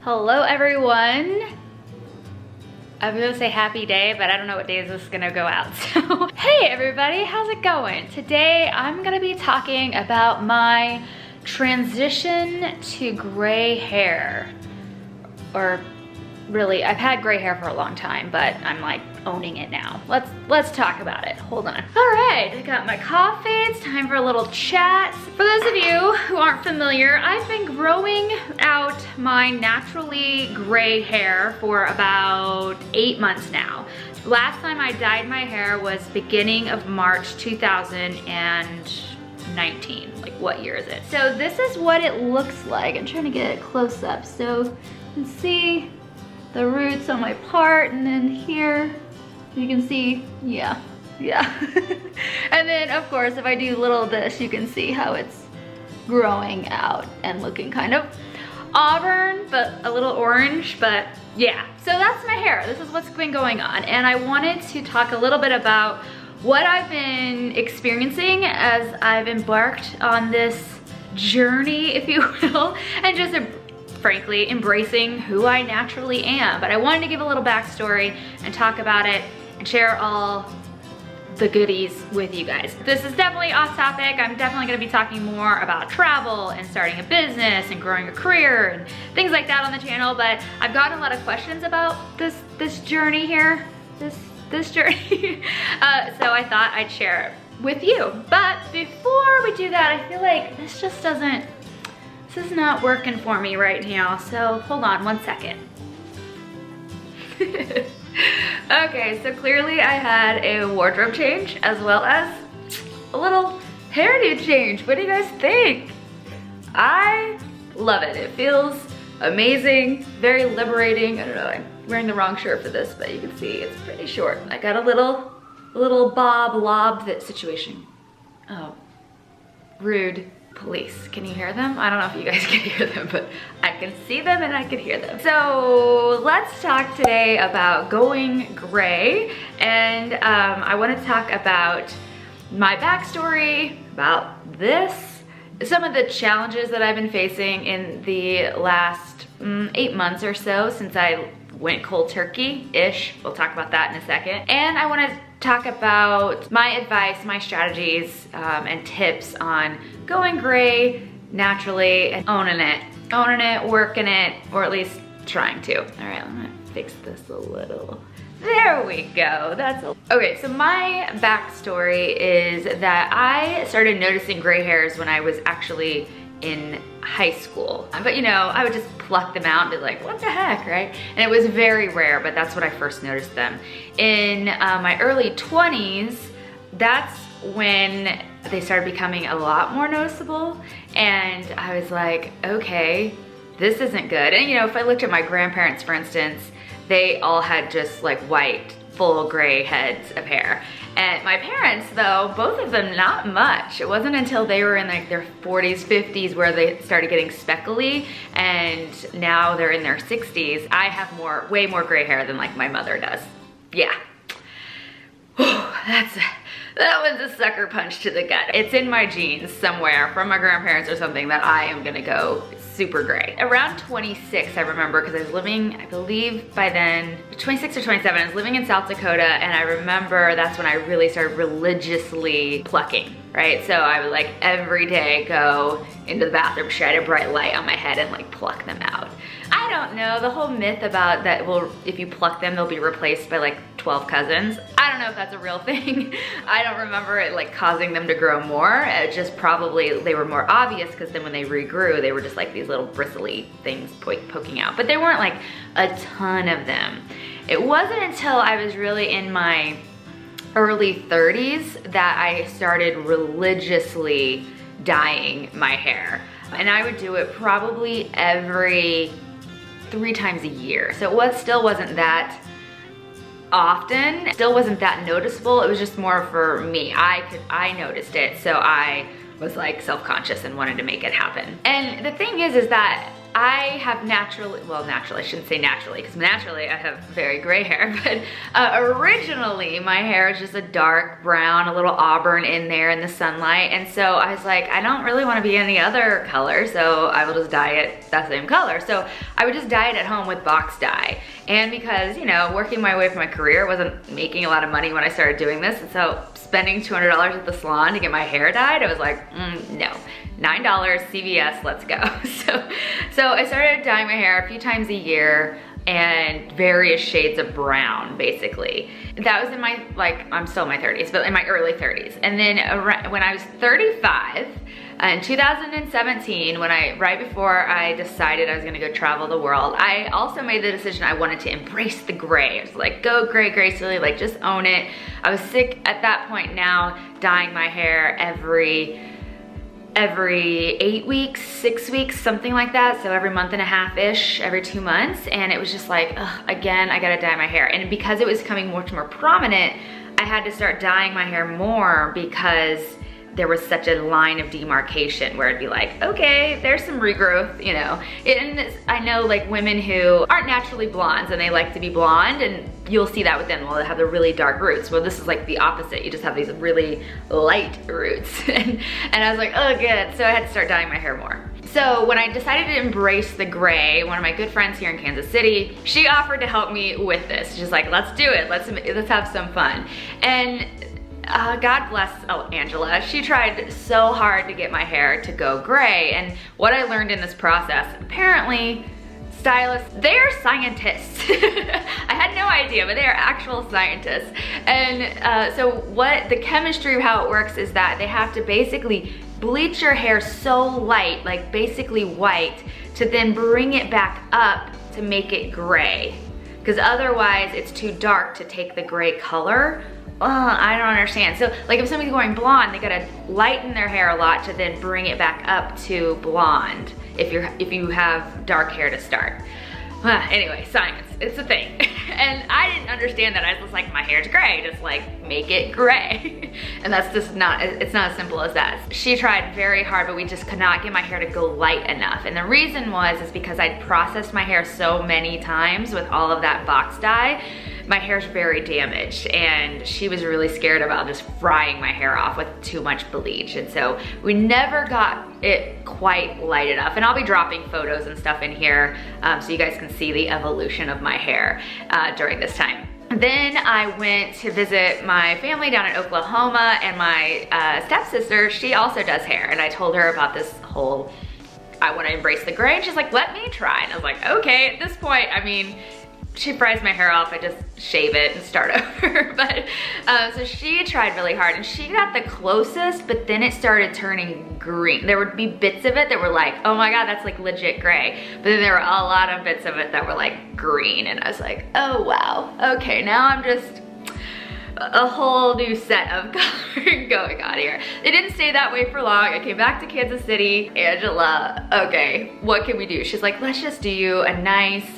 Hello everyone. I was gonna say happy day, but I don't know what days this is gonna go out. So, hey everybody, how's it going? Today I'm gonna be talking about my transition to gray hair. Or really, I've had gray hair for a long time, but I'm like owning it now. Let's talk about it. Hold on. All right, I got my coffee. It's time for a little chat. For those of you who aren't familiar, I've been growing out my naturally gray hair for about 8 months now. Last time I dyed my hair was beginning of March 2019. Like, what year is it? So this is what it looks like. I'm trying to get it close up. So you can see the roots on my part, and then here you can see, yeah. And then of course, if I do little this, you can see how it's growing out and looking kind of auburn, but a little orange, but yeah. So that's my hair. This is what's been going on. And I wanted to talk a little bit about what I've been experiencing as I've embarked on this journey, if you will, and just frankly embracing who I naturally am. But I wanted to give a little backstory and talk about it and share all the goodies with you guys. This is definitely off topic. I'm definitely gonna be talking more about travel and starting a business and growing a career and things like that on the channel, but I've gotten a lot of questions about this journey here, this journey. So I thought I'd share it with you. But before we do that, I feel like this is not working for me right now, so hold on one second. Okay, so clearly I had a wardrobe change as well as a little hairdo change. What do you guys think? I love it. It feels amazing, very liberating. I don't know, I'm wearing the wrong shirt for this, but you can see it's pretty short. I got a little bob lob fit situation. Oh, rude. Police, can you hear them? I don't know if you guys can hear them, but I can see them and I can hear them. So let's talk today about going gray, and I want to talk about my backstory, about this, some of the challenges that I've been facing in the last 8 months or so since I went cold turkey-ish. We'll talk about that in a second. And I want to talk about my advice, my strategies, and tips on going gray naturally and owning it, working it, or at least trying to. All right, I'm gonna fix this a little. There we go, okay, so my backstory is that I started noticing gray hairs when I was actually in high school. But you know, I would just pluck them out and be like, what the heck, right? And it was very rare, but that's when I first noticed them. In my early 20s, that's when they started becoming a lot more noticeable. And I was like, okay, this isn't good. And you know, if I looked at my grandparents, for instance, they all had just like white, full gray heads of hair. And my parents, though, both of them, not much. It wasn't until they were in like their 40s, 50s where they started getting speckly, and now they're in their 60s. I have way more gray hair than like my mother does. Yeah. That was a sucker punch to the gut. It's in my genes somewhere from my grandparents or something that I am gonna go super gray. Around 26, I remember, because I was living, I believe by then, 26 or 27, I was living in South Dakota, and I remember that's when I really started religiously plucking, right? So I would like every day go into the bathroom, shine a bright light on my head and like pluck them out. I don't know, the whole myth about that, well, if you pluck them, they'll be replaced by like 12 cousins. I don't know if that's a real thing. I don't remember it like causing them to grow more. It just probably, they were more obvious because then when they regrew, they were just like these little bristly things poking out. But there weren't like a ton of them. It wasn't until I was really in my early 30s that I started religiously dyeing my hair. And I would do it probably every 3 times a year. So it still wasn't that often, still wasn't that noticeable. It was just more for me. I noticed it, so I was like self-conscious and wanted to make it happen. And the thing is that I have naturally, well, naturally, I shouldn't say naturally, because naturally I have very gray hair, but originally my hair is just a dark brown, a little auburn in there in the sunlight. And so I was like, I don't really want to be any other color, so I will just dye it that same color. So I would just dye it at home with box dye. And because, you know, working my way for my career, wasn't making a lot of money when I started doing this. And so spending $200 at the salon to get my hair dyed, I was like, no. $9, CVS, let's go. So I started dyeing my hair a few times a year and various shades of brown, basically. That was in my, like, I'm still in my 30s, but in my early 30s. And then when I was 35, in 2017, right before I decided I was gonna go travel the world, I also made the decision I wanted to embrace the gray. I was like, go gray gracefully, like just own it. I was sick at that point now, dyeing my hair every 8 weeks, 6 weeks, something like that. So every month and a half-ish, every 2 months. And it was just like, ugh, again, I gotta dye my hair. And because it was becoming much more prominent, I had to start dyeing my hair more because there was such a line of demarcation where it'd be like, okay, there's some regrowth, you know. And I know like women who aren't naturally blondes and they like to be blonde, and you'll see that with them, well, they have the really dark roots. Well, this is like the opposite. You just have these really light roots. and I was like, oh good, so I had to start dyeing my hair more. So when I decided to embrace the gray, one of my good friends here in Kansas City, she offered to help me with this. She's like, let's do it, let's have some fun. And God bless Angela. She tried so hard to get my hair to go gray. And what I learned in this process, apparently stylists, they are scientists. I had no idea, but they are actual scientists. And so what the chemistry of how it works is that they have to basically bleach your hair so light, like basically white, to then bring it back up to make it gray. Because otherwise it's too dark to take the gray color. I don't understand. So like if somebody's going blonde, they gotta lighten their hair a lot to then bring it back up to blonde if you have dark hair to start. Anyway, science, it's a thing. And I didn't understand that. I was like, my hair's gray, just like make it gray. And that's just not, it's not as simple as that. She tried very hard, but we just could not get my hair to go light enough. And the reason is because I'd processed my hair so many times with all of that box dye. My hair's very damaged, and she was really scared about just frying my hair off with too much bleach. And so we never got it quite light enough. And I'll be dropping photos and stuff in here so you guys can see the evolution of my hair during this time. Then I went to visit my family down in Oklahoma, and my stepsister, she also does hair. And I told her about this whole, I want to embrace the gray, and she's like, let me try. And I was like, okay, at this point, I mean, she fries my hair off, I just shave it and start over. But so she tried really hard, and she got the closest, but then it started turning green. There would be bits of it that were like, oh my God, that's like legit gray. But then there were a lot of bits of it that were like green, and I was like, oh wow, okay, now I'm just a whole new set of color going on here. It didn't stay that way for long. I came back to Kansas City. Angela, okay, what can we do? She's like, let's just do a nice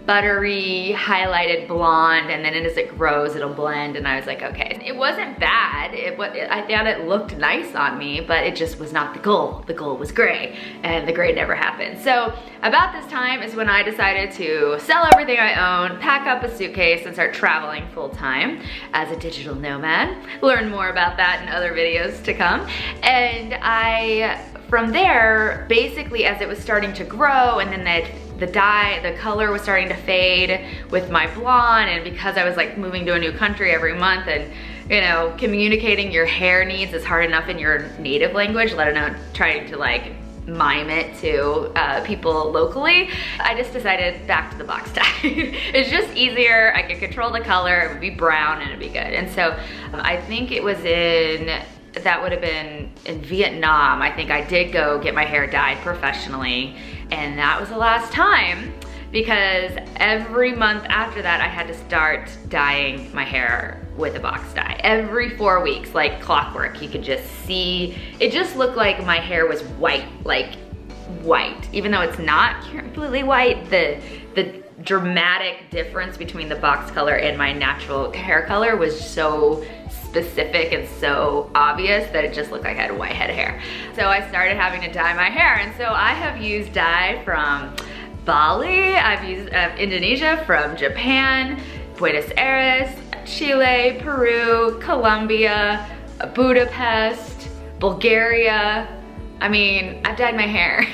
buttery highlighted blonde, and then as it grows it'll blend. And I was like, okay. It wasn't bad. I thought it looked nice on me, but it just was not the goal. The goal was gray, and the gray never happened. So about this time is when I decided to sell everything I own, pack up a suitcase, and start traveling full time as a digital nomad. Learn more about that in other videos to come. And from there, basically as it was starting to grow, and then the color was starting to fade with my blonde, and because I was like moving to a new country every month, and you know, communicating your hair needs is hard enough in your native language, let alone trying to like mime it to people locally, I just decided back to the box dye. It's just easier, I could control the color, it would be brown and it'd be good. And so I think it was that would have been in Vietnam. I think I did go get my hair dyed professionally, and that was the last time, because every month after that I had to start dyeing my hair with a box dye. Every 4 weeks, like clockwork. You could just see, it just looked like my hair was white, like white. Even though it's not completely white, the dramatic difference between the box color and my natural hair color was so specific and so obvious that it just looked like I had white head hair. So I started having to dye my hair, and so I have used dye from Bali, I've used Indonesia, from Japan, Buenos Aires, Chile, Peru, Colombia, Budapest, Bulgaria. I mean, I've dyed my hair.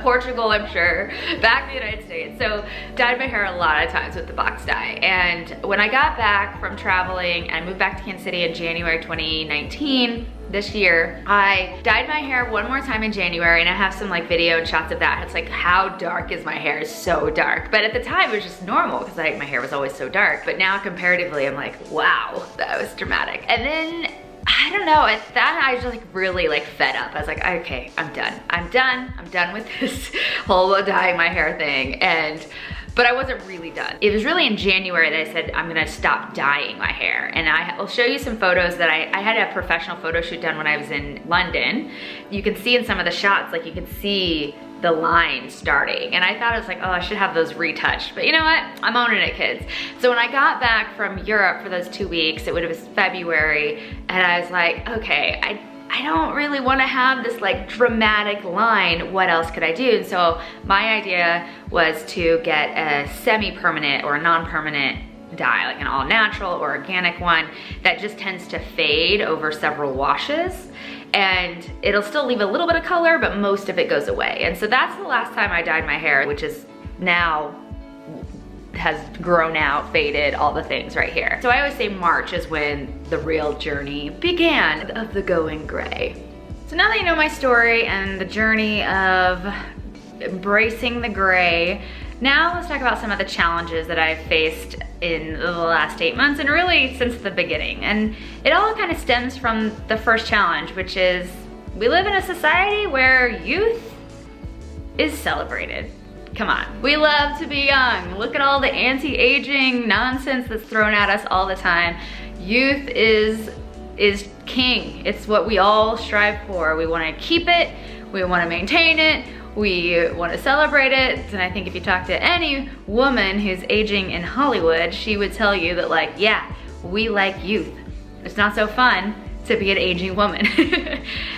Portugal, I'm sure, back in the United States. So dyed my hair a lot of times with the box dye. And when I got back from traveling and moved back to Kansas City in January 2019, this year, I dyed my hair one more time in January, and I have some like video and shots of that. It's like, how dark is my hair? It's so dark. But at the time it was just normal because my hair was always so dark. But now comparatively, I'm like, wow, that was dramatic. And then I don't know, at that I just like really like fed up. I was like, okay, I'm done. I'm done with this whole dyeing my hair thing. But I wasn't really done. It was really in January that I said, I'm gonna stop dyeing my hair. And I'll show you some photos that I had a professional photo shoot done when I was in London. You can see in some of the shots, like you can see the line starting. And I thought, it was like, oh, I should have those retouched. But you know what? I'm owning it, kids. So when I got back from Europe for those 2 weeks, it was February, and I was like, okay, I don't really want to have this like dramatic line. What else could I do? And so my idea was to get a semi-permanent or a non-permanent dye, like an all natural or organic one that just tends to fade over several washes. And it'll still leave a little bit of color, but most of it goes away. And so that's the last time I dyed my hair, which is now has grown out, faded, all the things right here. So I always say March is when the real journey began of the going gray. So now that you know my story and the journey of embracing the gray, now let's talk about some of the challenges that I've faced in the last 8 months, and really since the beginning. And it all kind of stems from the first challenge, which is we live in a society where youth is celebrated. Come on, we love to be young. Look at all the anti-aging nonsense that's thrown at us all the time. Youth is king. It's what we all strive for. We want to keep it, we want to maintain it, we want to celebrate it. And I think if you talk to any woman who's aging in Hollywood, she would tell you that, like, yeah, we like youth. It's not so fun to be an aging woman.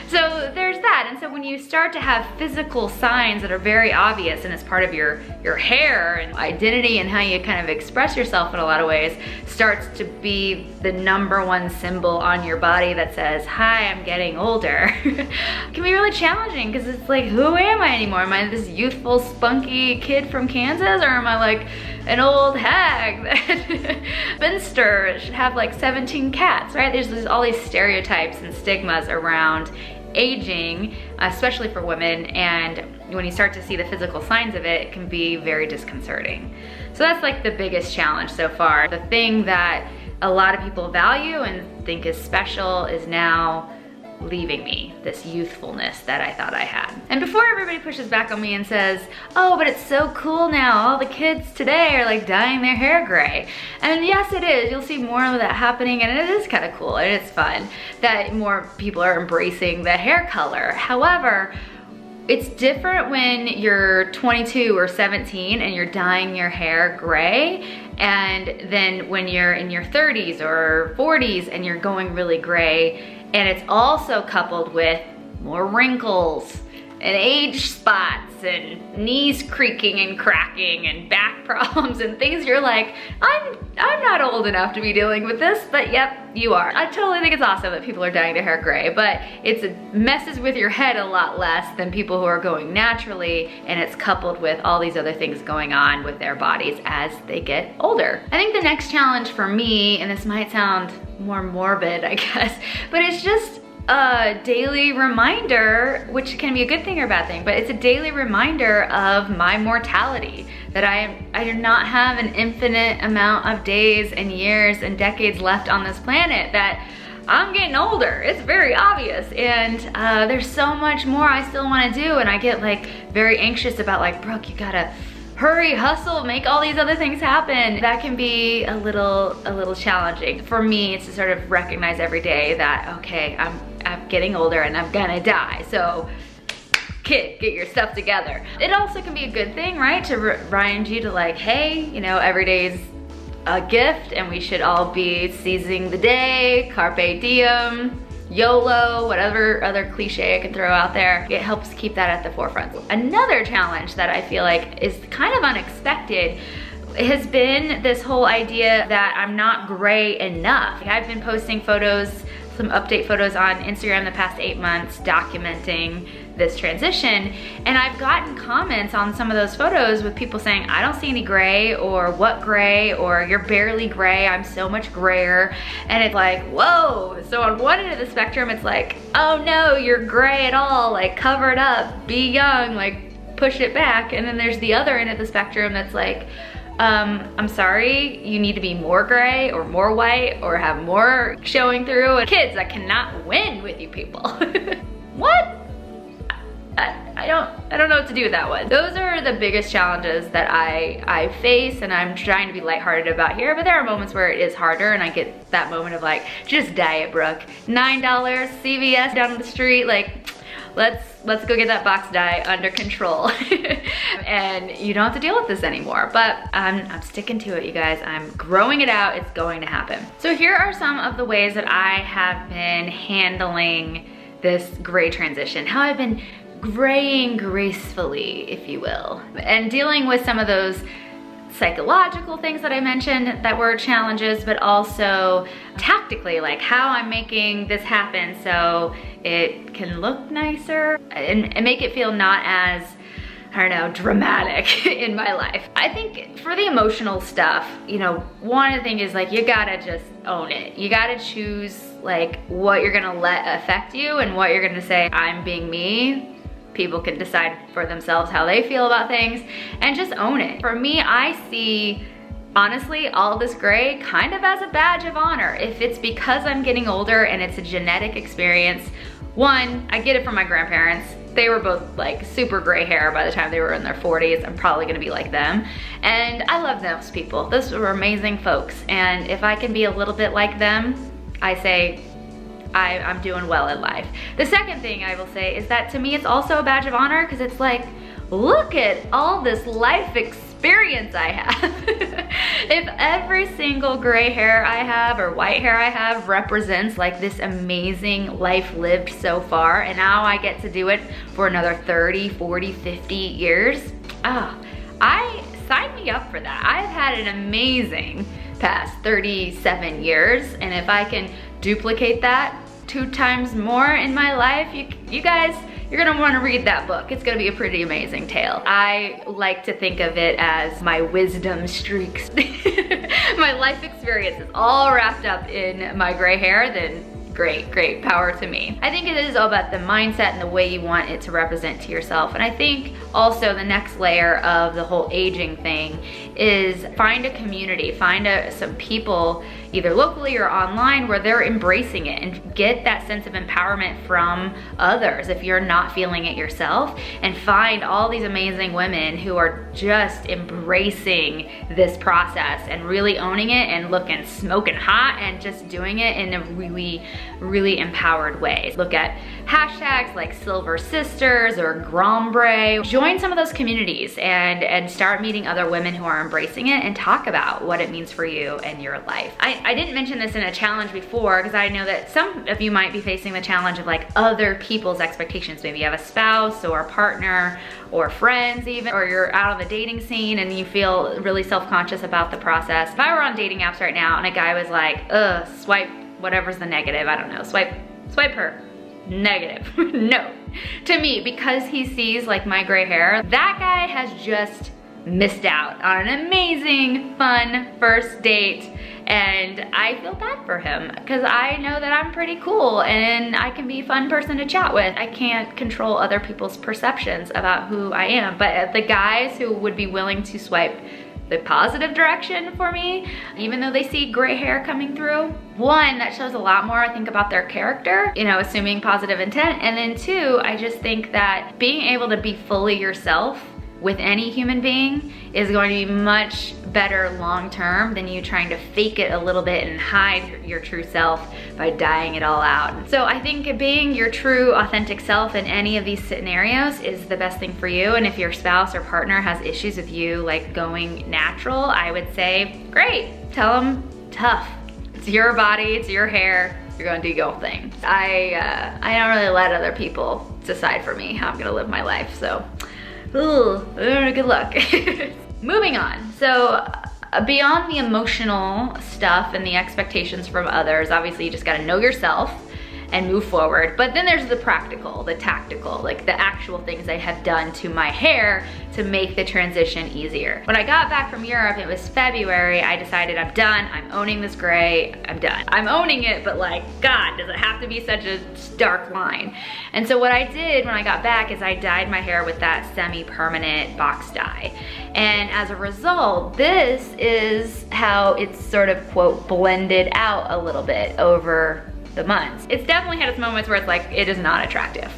So there's that. And so when you start to have physical signs that are very obvious, and it's part of your hair and identity and how you kind of express yourself in a lot of ways, starts to be the #1 symbol on your body that says, hi, I'm getting older. It can be really challenging because it's like, who am I anymore? Am I this youthful, spunky kid from Kansas, or am I like an old hag that spinster should have like 17 cats, right? There's all these stereotypes and stigmas around aging, especially for women, and when you start to see the physical signs of it, it can be very disconcerting. So that's like the biggest challenge so far. The thing that a lot of people value and think is special is now leaving me, this youthfulness that I thought I had. And before everybody pushes back on me and says, oh, but it's so cool now, all the kids today are like dyeing their hair gray. And yes, it is. You'll see more of that happening, and it is kind of cool and it's fun that more people are embracing the hair color. However, it's different when you're 22 or 17 and you're dyeing your hair gray, and then when you're in your 30s or 40s and you're going really gray, and it's also coupled with more wrinkles and age spots and knees creaking and cracking and back problems and things. You're like, I'm not old enough to be dealing with this, but yep, you are. I totally think it's awesome that people are dyeing their hair gray, but it messes with your head a lot less than people who are going naturally, and it's coupled with all these other things going on with their bodies as they get older. I think the next challenge for me, and this might sound more morbid, I guess, but it's just a daily reminder, which can be a good thing or a bad thing, but it's a daily reminder of my mortality, that I do not have an infinite amount of days and years and decades left on this planet, that I'm getting older. It's very obvious, and there's so much more I still want to do, and I get like very anxious about like, Brooke, you gotta hurry, hustle, make all these other things happen. That can be a little challenging. For me, it's to sort of recognize every day that, okay, I'm getting older and I'm gonna die. So kid, get your stuff together. It also can be a good thing, right? To remind you to like, hey, you know, every day's a gift and we should all be seizing the day, carpe diem. YOLO, whatever other cliche I can throw out there. It helps keep that at the forefront. Another challenge that I feel like is kind of unexpected has been this whole idea that I'm not gray enough. I've been posting photos, some update photos on Instagram the past 8 months documenting this transition, and I've gotten comments on some of those photos with people saying, I don't see any gray, or what gray, or you're barely gray, I'm so much grayer. And it's like, whoa. So on one end of the spectrum, it's like, oh no, you're gray at all, like cover it up, be young, like push it back. And then there's the other end of the spectrum that's like, I'm sorry, you need to be more gray or more white or have more showing through. And kids, I cannot win with you people. What? I don't know what to do with that one. Those are the biggest challenges that I face, and I'm trying to be lighthearted about here, but there are moments where it is harder, and I get that moment of like, just dye it, Brooke. $9, CVS down the street, like, let's go get that box dye under control. And you don't have to deal with this anymore, but I'm sticking to it, you guys. I'm growing it out, it's going to happen. So here are some of the ways that I have been handling this gray transition, how I've been graying gracefully, if you will, and dealing with some of those psychological things that I mentioned that were challenges, but also tactically, like how I'm making this happen so it can look nicer and make it feel not as, I don't know, dramatic in my life. I think for the emotional stuff, you know, one of the things is like, you gotta just own it. You gotta choose like what you're gonna let affect you and what you're gonna say, I'm being me. People can decide for themselves how they feel about things, and just own it. For me, I see, honestly, all this gray kind of as a badge of honor. If it's because I'm getting older and it's a genetic experience, one, I get it from my grandparents. They were both like super gray hair by the time they were in their 40s. I'm probably gonna be like them. And I love those people. Those were amazing folks. And if I can be a little bit like them, I say, I'm doing well in life. The second thing I will say is that to me, it's also a badge of honor, because it's like, look at all this life experience I have. If every single gray hair I have or white hair I have represents like this amazing life lived so far, and now I get to do it for another 30, 40, 50 years, I sign me up for that. I've had an amazing past 37 years, and if I can duplicate that 2 times more in my life, you guys, you're gonna wanna read that book. It's gonna be a pretty amazing tale. I like to think of it as my wisdom streaks. My life experience is all wrapped up in my gray hair, then great power to me. I think it is all about the mindset and the way you want it to represent to yourself. And I think also the next layer of the whole aging thing is find a community, find some people either locally or online where they're embracing it, and get that sense of empowerment from others if you're not feeling it yourself, and find all these amazing women who are just embracing this process and really owning it and looking smoking hot and just doing it in a really empowered way. Look at hashtags like Silver Sisters or Grombre. Join some of those communities and start meeting other women who are embracing it, and talk about what it means for you and your life. I didn't mention this in a challenge before, because I know that some of you might be facing the challenge of like other people's expectations. Maybe you have a spouse or a partner or friends even, or you're out on the dating scene and you feel really self-conscious about the process. If I were on dating apps right now and a guy was like, swipe whatever's the negative, I don't know, swipe her, negative. No. To me, because he sees like my gray hair, that guy has just missed out on an amazing, fun first date. And I feel bad for him, because I know that I'm pretty cool and I can be a fun person to chat with. I can't control other people's perceptions about who I am. But the guys who would be willing to swipe the positive direction for me, even though they see gray hair coming through, one, that shows a lot more, I think, about their character, you know, assuming positive intent. And then two, I just think that being able to be fully yourself with any human being is going to be much better long-term than you trying to fake it a little bit and hide your true self by dyeing it all out. So I think being your true authentic self in any of these scenarios is the best thing for you. And if your spouse or partner has issues with you like going natural, I would say, great, tell them tough. It's your body, it's your hair, you're gonna do your thing. I don't really let other people decide for me how I'm gonna live my life, so, good luck. Moving on, so beyond the emotional stuff and the expectations from others, obviously you just gotta know yourself and move forward. But then there's the practical, the tactical, like the actual things I have done to my hair to make the transition easier. When I got back from Europe, it was February, I decided I'm done, I'm owning this gray, I'm done. I'm owning it, but like, God, does it have to be such a stark line? And so what I did when I got back is I dyed my hair with that semi-permanent box dye. And as a result, this is how it's sort of, quote, blended out a little bit over the months. It's definitely had its moments where it's like, it is not attractive.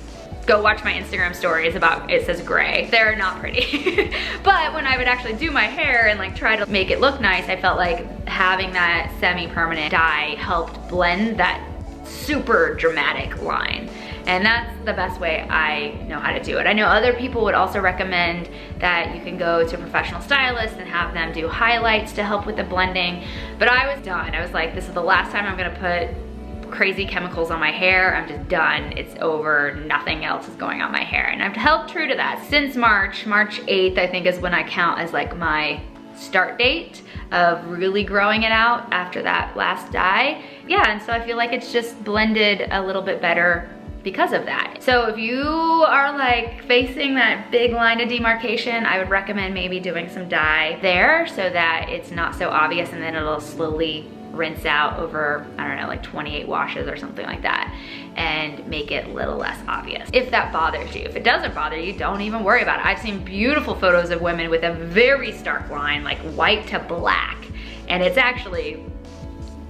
Go watch my Instagram stories about it says gray. They're not pretty. But when I would actually do my hair and like try to make it look nice, I felt like having that semi-permanent dye helped blend that super dramatic line. And that's the best way I know how to do it. I know other people would also recommend that you can go to a professional stylist and have them do highlights to help with the blending. But I was done. I was like, this is the last time I'm gonna put crazy chemicals on my hair. I'm just done. It's over. Nothing else is going on my hair. And I've held true to that since March 8th, I think, is when I count as like my start date of really growing it out after that last dye. Yeah, and so I feel like it's just blended a little bit better because of that. So if you are like facing that big line of demarcation, I would recommend maybe doing some dye there so that it's not so obvious, and then it'll slowly rinse out over, I don't know, like 28 washes or something like that, and make it a little less obvious. If that bothers you. If it doesn't bother you, don't even worry about it. I've seen beautiful photos of women with a very stark line, like white to black, and it's actually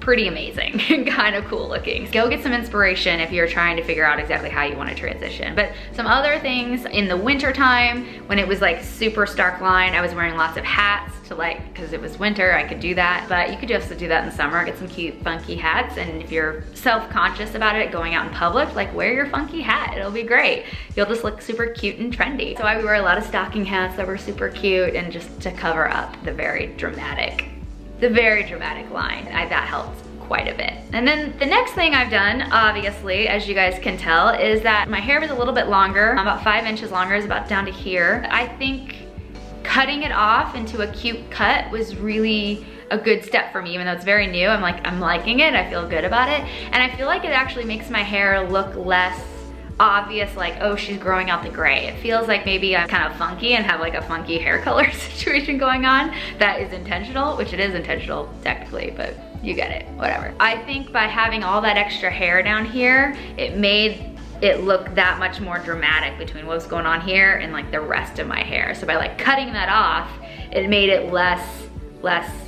pretty amazing and kind of cool looking. Go get some inspiration if you're trying to figure out exactly how you want to transition. But some other things, in the winter time, when it was like super stark line, I was wearing lots of hats to like, because it was winter, I could do that. But you could just do that in summer, get some cute funky hats. And if you're self-conscious about it, going out in public, like wear your funky hat, it'll be great. You'll just look super cute and trendy. So I would wear a lot of stocking hats that were super cute, and just to cover up the very dramatic line. That helped quite a bit. And then the next thing I've done, obviously, as you guys can tell, is that my hair was a little bit longer, about 5 inches longer, is about down to here. I think cutting it off into a cute cut was really a good step for me, even though it's very new. I'm liking it, I feel good about it. And I feel like it actually makes my hair look less obvious, like, oh, she's growing out the gray. It feels like maybe I'm kind of funky and have like a funky hair color situation going on that is intentional, which it is intentional technically, but you get it, whatever. I think by having all that extra hair down here, it made it look that much more dramatic between what's going on here and like the rest of my hair. So by like cutting that off, it made it less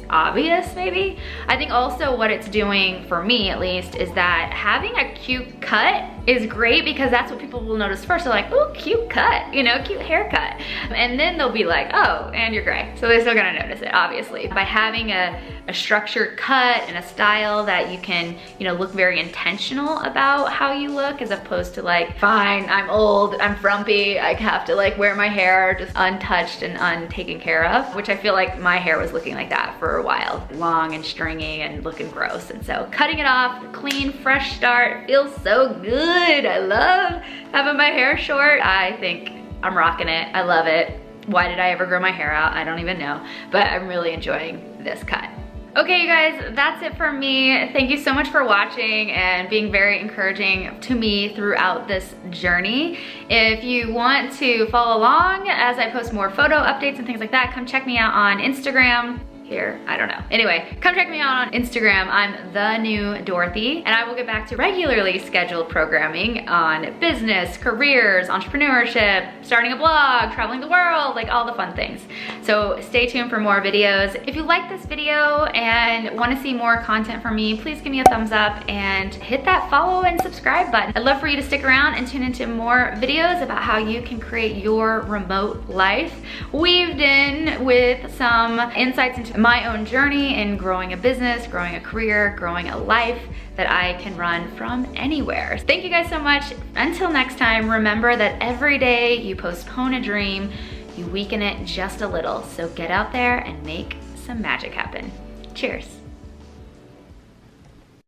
obvious, maybe. I think also what it's doing for me, at least, is that having a cute cut is great, because that's what people will notice first. They're like, oh, cute cut, you know, cute haircut. And then they'll be like, oh, and you're gray. So they're still gonna notice it, obviously. By having a structured cut and a style that you can, you know, look very intentional about how you look, as opposed to like, fine, I'm old, I'm frumpy, I have to like wear my hair just untouched and untaken care of, which I feel like my hair was looking like that for a while, long and stringy and looking gross. And so cutting it off, clean, fresh start, feels so good. I love having my hair short. I think I'm rocking it. I love it. Why did I ever grow my hair out? I don't even know, but I'm really enjoying this cut. Okay, you guys, that's it for me. Thank you so much for watching and being very encouraging to me throughout this journey. If you want to follow along as I post more photo updates and things like that, come check me out on Instagram. Here, I don't know. Anyway, come check me out on Instagram. I'm The New Dorothy, and I will get back to regularly scheduled programming on business, careers, entrepreneurship, starting a blog, traveling the world, like all the fun things. So stay tuned for more videos. If you like this video and want to see more content from me, please give me a thumbs up and hit that follow and subscribe button. I'd love for you to stick around and tune into more videos about how you can create your remote life, weaved in with some insights into my own journey in growing a business, growing a career, growing a life that I can run from anywhere. Thank you guys so much. Until next time, remember that every day you postpone a dream, you weaken it just a little. So get out there and make some magic happen. Cheers.